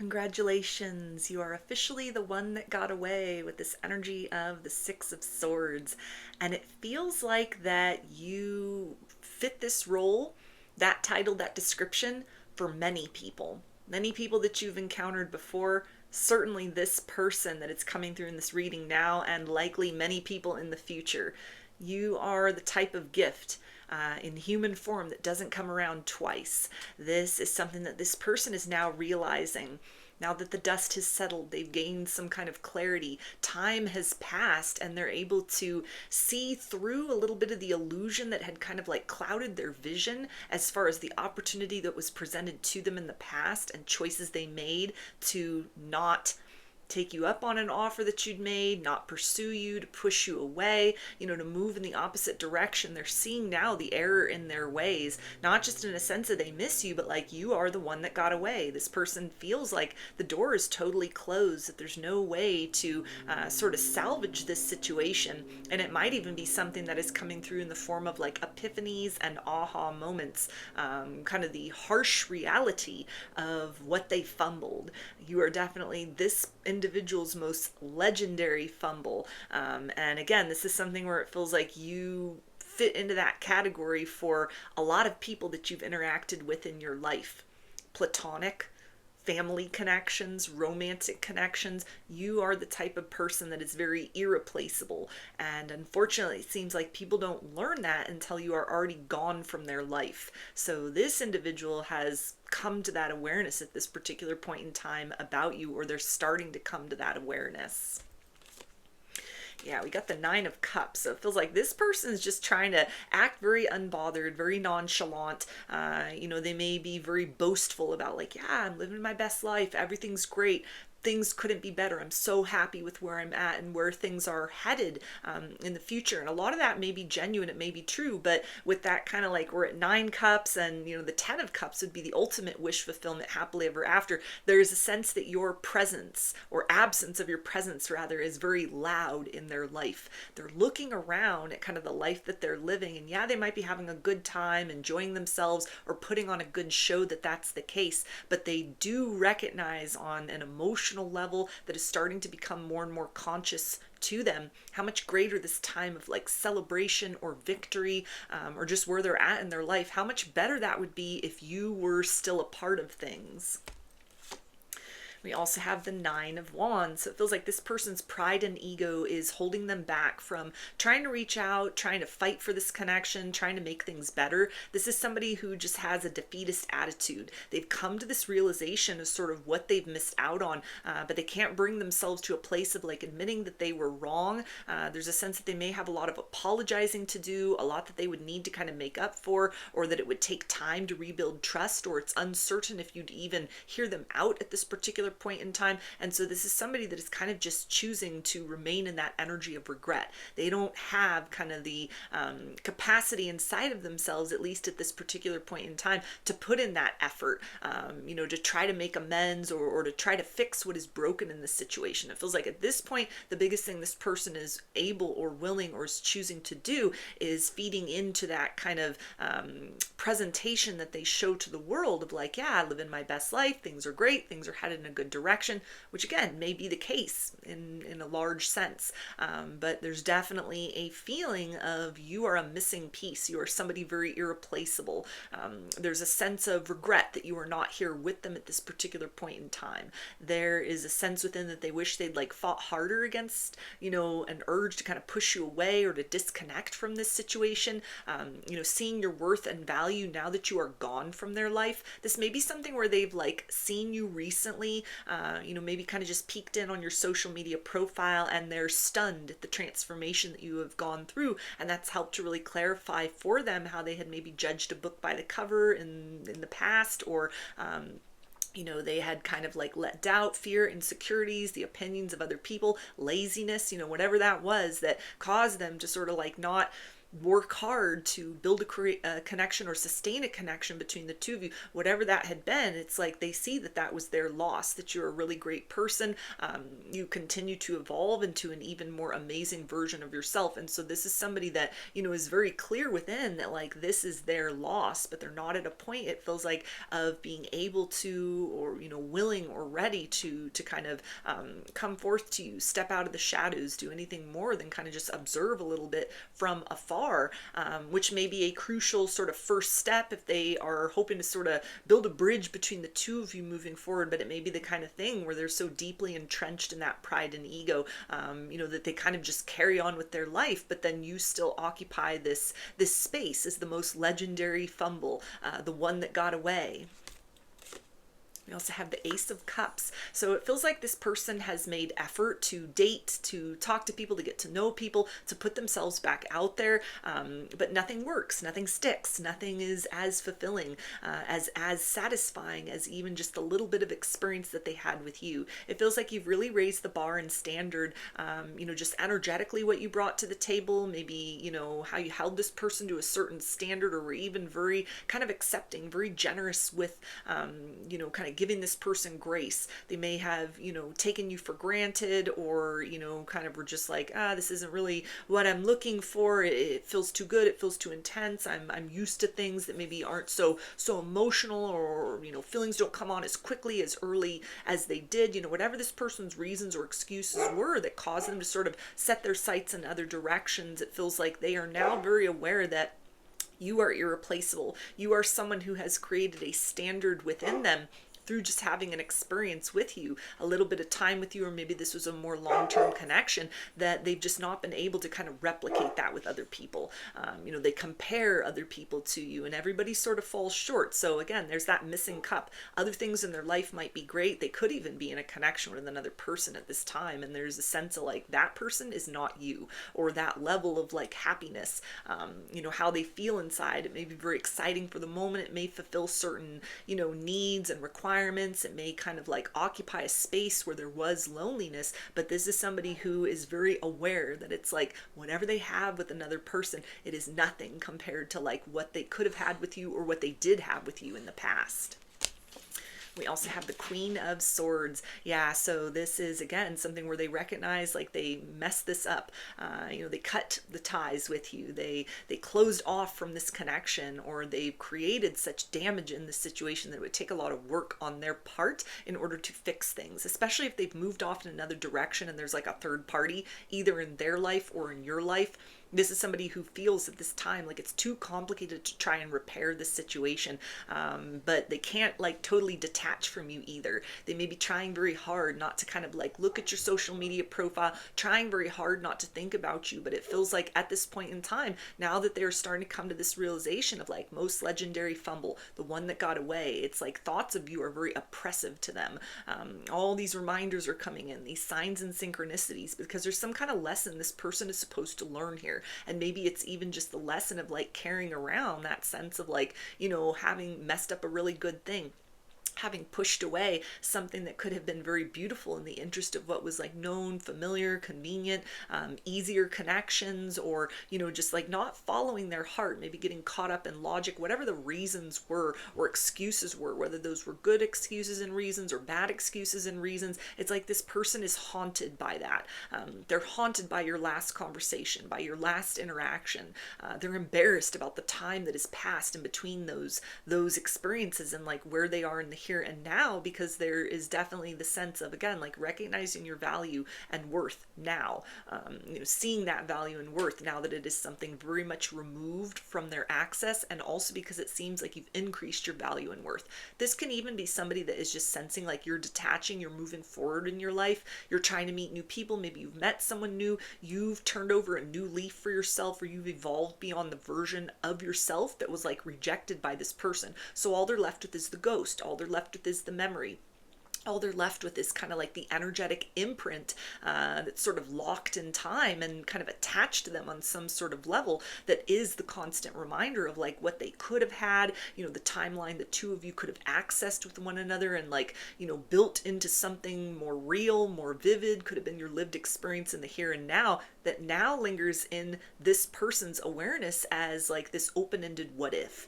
Congratulations, you are officially the one that got away with this energy of the Six of Swords. And it feels like that you fit this role, that title, that description for many people. Many people that you've encountered before, certainly this person that it's coming through in this reading now, and likely many people in the future. You are the type of gift in human form that doesn't come around twice. This is something that this person is now realizing. Now that the dust has settled, they've gained some kind of clarity. Time has passed, and they're able to see through a little bit of the illusion that had kind of like clouded their vision as far as the opportunity that was presented to them in the past and choices they made to not take you up on an offer that you'd made, not pursue you, to push you away, to move in the opposite direction. They're seeing now the error in their ways, not just in a sense that they miss you, but like you are the one that got away. This person feels like the door is totally closed, that there's no way to sort of salvage this situation. And it might even be something that is coming through in the form of like epiphanies and aha moments, kind of the harsh reality of what they fumbled. You are definitely this individual's most legendary fumble. And again, this is something where it feels like you fit into that category for a lot of people that you've interacted with in your life. Platonic, family connections, romantic connections. You are the type of person that is very irreplaceable. And unfortunately, it seems like people don't learn that until you are already gone from their life. So this individual has come to that awareness at this particular point in time about you, or they're starting to come to that awareness. Yeah, we got the Nine of Cups. So it feels like this person is just trying to act very unbothered, very nonchalant. They may be very boastful about like, yeah, I'm living my best life. Everything's great. Things couldn't be better. I'm so happy with where I'm at and where things are headed in the future. And a lot of that may be genuine, it may be true, but with that kind of like we're at 9 cups and the 10 of cups would be the ultimate wish fulfillment, happily ever after. There's a sense that your presence or absence of your presence rather is very loud in their life. They're looking around at kind of the life that they're living, and yeah, they might be having a good time, enjoying themselves or putting on a good show that that's the case, but they do recognize on an emotional level that is starting to become more and more conscious to them how much greater this time of like celebration or victory or just where they're at in their life, how much better that would be if you were still a part of things. We also have the Nine of Wands. So it feels like this person's pride and ego is holding them back from trying to reach out, trying to fight for this connection, trying to make things better. This is somebody who just has a defeatist attitude. They've come to this realization of sort of what they've missed out on, but they can't bring themselves to a place of like admitting that they were wrong. There's a sense that they may have a lot of apologizing to do, a lot that they would need to kind of make up for, or that it would take time to rebuild trust, or it's uncertain if you'd even hear them out at this particular point in time. And so this is somebody that is kind of just choosing to remain in that energy of regret. They don't have kind of the capacity inside of themselves, at least at this particular point in time, to put in that effort, to try to make amends or to try to fix what is broken in this situation. It feels like at this point, the biggest thing this person is able or willing or is choosing to do is feeding into that kind of presentation that they show to the world of like, yeah, I live in my best life, things are great, things are headed in a good direction, which again may be the case in a large sense, but there's definitely a feeling of you are a missing piece, you are somebody very irreplaceable. There's a sense of regret that you are not here with them at this particular point in time. There is a sense within that they wish they'd like fought harder against an urge to kind of push you away or to disconnect from this situation. Seeing your worth and value now that you are gone from their life. This may be something where they've like seen you recently, maybe kind of just peeked in on your social media profile, and they're stunned at the transformation that you have gone through, and that's helped to really clarify for them how they had maybe judged a book by the cover in the past, or they had kind of like let doubt, fear, insecurities, the opinions of other people, laziness, whatever that was that caused them to sort of like not work hard to build a connection or sustain a connection between the two of you, whatever that had been. It's like they see that that was their loss, that you're a really great person. You continue to evolve into an even more amazing version of yourself. And so this is somebody that, is very clear within that, like, this is their loss, but they're not at a point, it feels like, of being able to, or, willing or ready to kind of come forth to you, step out of the shadows, do anything more than kind of just observe a little bit from afar, which may be a crucial sort of first step if they are hoping to sort of build a bridge between the two of you moving forward. But it may be the kind of thing where they're so deeply entrenched in that pride and ego, that they kind of just carry on with their life, but then you still occupy this space as the most legendary fumble, the one that got away. We also have the Ace of Cups. So it feels like this person has made effort to date, to talk to people, to get to know people, to put themselves back out there, but nothing works, nothing sticks, nothing is as fulfilling, as satisfying as even just the little bit of experience that they had with you. It feels like you've really raised the bar and standard, just energetically what you brought to the table, maybe, how you held this person to a certain standard, or were even very kind of accepting, very generous with, kind of giving this person grace. They may have, taken you for granted, or, kind of were just like, this isn't really what I'm looking for. It feels too good. It feels too intense. I'm used to things that maybe aren't so emotional, or, feelings don't come on as quickly, as early as they did. Whatever this person's reasons or excuses were that caused them to sort of set their sights in other directions, it feels like they are now very aware that you are irreplaceable. You are someone who has created a standard within them through just having an experience with you, a little bit of time with you, or maybe this was a more long-term connection, that they've just not been able to kind of replicate that with other people. They compare other people to you, and everybody sort of falls short. So again, there's that missing cup. Other things in their life might be great. They could even be in a connection with another person at this time, and there's a sense of like, that person is not you, or that level of like happiness, how they feel inside. It may be very exciting for the moment. It may fulfill certain, needs and requirements. It may kind of like occupy a space where there was loneliness, but this is somebody who is very aware that it's like whatever they have with another person, it is nothing compared to like what they could have had with you, or what they did have with you in the past. We also have the Queen of Swords. Yeah, so this is, again, something where they recognize like they messed this up. They cut the ties with you. They closed off from this connection, or they created such damage in this situation that it would take a lot of work on their part in order to fix things, especially if they've moved off in another direction and there's like a third party, either in their life or in your life. This is somebody who feels at this time like it's too complicated to try and repair this situation, but they can't like totally detach from you either. They may be trying very hard not to kind of like look at your social media profile, trying very hard not to think about you, but it feels like at this point in time, now that they're starting to come to this realization of like most legendary fumble, the one that got away, it's like thoughts of you are very oppressive to them. All these reminders are coming in, these signs and synchronicities, because there's some kind of lesson this person is supposed to learn here. And maybe it's even just the lesson of like carrying around that sense of like, having messed up a really good thing, having pushed away something that could have been very beautiful in the interest of what was like known, familiar, convenient, easier connections, or, just like not following their heart, maybe getting caught up in logic, whatever the reasons were or excuses were, whether those were good excuses and reasons or bad excuses and reasons. It's like this person is haunted by that. They're haunted by your last conversation, by your last interaction. They're embarrassed about the time that has passed in between those experiences, and like where they are in the here and now, because there is definitely the sense of, again, like recognizing your value and worth now, seeing that value and worth now that it is something very much removed from their access, and also because it seems like you've increased your value and worth. This can even be somebody that is just sensing like you're detaching, you're moving forward in your life, you're trying to meet new people, maybe you've met someone new, you've turned over a new leaf for yourself, or you've evolved beyond the version of yourself that was like rejected by this person. So all they're left with is the ghost, all they're left with is the memory. all they're left with is kind of like the energetic imprint that's sort of locked in time and kind of attached to them on some sort of level, that is the constant reminder of like what they could have had, the timeline the two of you could have accessed with one another and like, built into something more real, more vivid, could have been your lived experience in the here and now, that now lingers in this person's awareness as like this open-ended what if.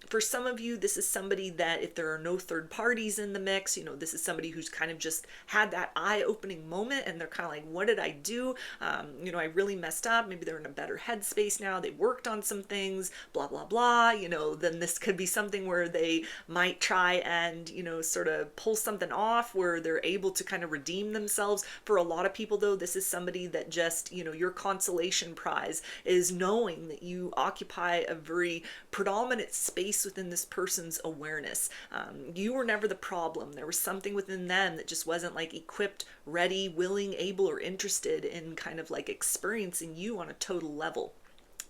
For some of you, this is somebody that, if there are no third parties in the mix, this is somebody who's kind of just had that eye-opening moment and they're kind of like, what did I do? I really messed up. Maybe they're in a better headspace now. They worked on some things, blah, blah, blah. Then this could be something where they might try and, sort of pull something off where they're able to kind of redeem themselves. For a lot of people, though, this is somebody that just, your consolation prize is knowing that you occupy a very predominant space within this person's awareness. You were never the problem. There was something within them that just wasn't like equipped, ready, willing, able, or interested in kind of like experiencing you on a total level.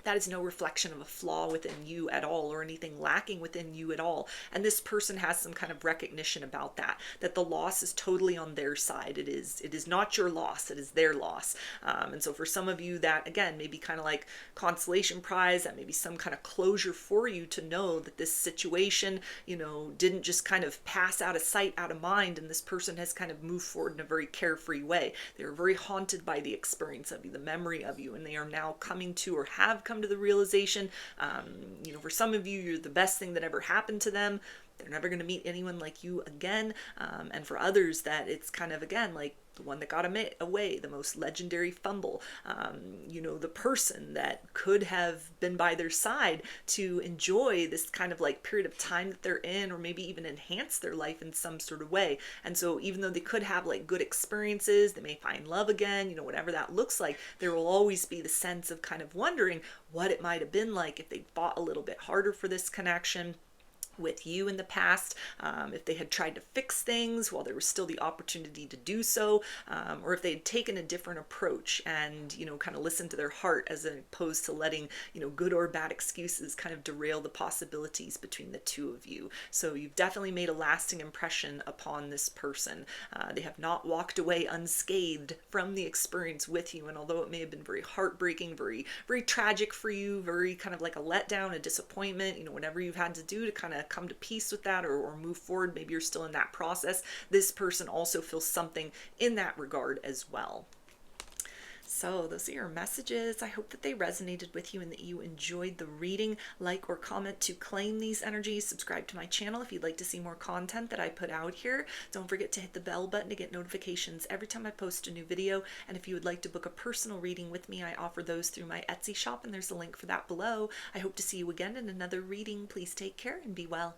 That is no reflection of a flaw within you at all, or anything lacking within you at all. And this person has some kind of recognition about that the loss is totally on their side. It is not your loss, it is their loss. And so for some of you, that again may be kind of like consolation prize, that may be some kind of closure for you to know that this situation, didn't just kind of pass out of sight, out of mind, and this person has kind of moved forward in a very carefree way. They were very haunted by the experience of you, the memory of you, and they are now coming to, or have come to the realization, for some of you, you're the best thing that ever happened to them. They're never going to meet anyone like you again. And for others, that it's kind of, again, like the one that got away, the most legendary fumble, the person that could have been by their side to enjoy this kind of like period of time that they're in, or maybe even enhance their life in some sort of way. And so even though they could have like good experiences, they may find love again, whatever that looks like, there will always be the sense of kind of wondering what it might have been like if they fought a little bit harder for this connection with you in the past, if they had tried to fix things while there was still the opportunity to do so, or if they had taken a different approach and, kind of listened to their heart, as opposed to letting, good or bad excuses kind of derail the possibilities between the two of you. So you've definitely made a lasting impression upon this person. They have not walked away unscathed from the experience with you, and although it may have been very heartbreaking, very, very tragic for you, very kind of like a letdown, a disappointment, whatever you've had to do to kind of come to peace with that, or move forward, maybe you're still in that process, this person also feels something in that regard as well. So those are your messages. I hope that they resonated with you and that you enjoyed the reading. Like or comment to claim these energies. Subscribe to my channel if you'd like to see more content that I put out here. Don't forget to hit the bell button to get notifications every time I post a new video. And if you would like to book a personal reading with me, I offer those through my Etsy shop, and there's a link for that below. I hope to see you again in another reading. Please take care and be well.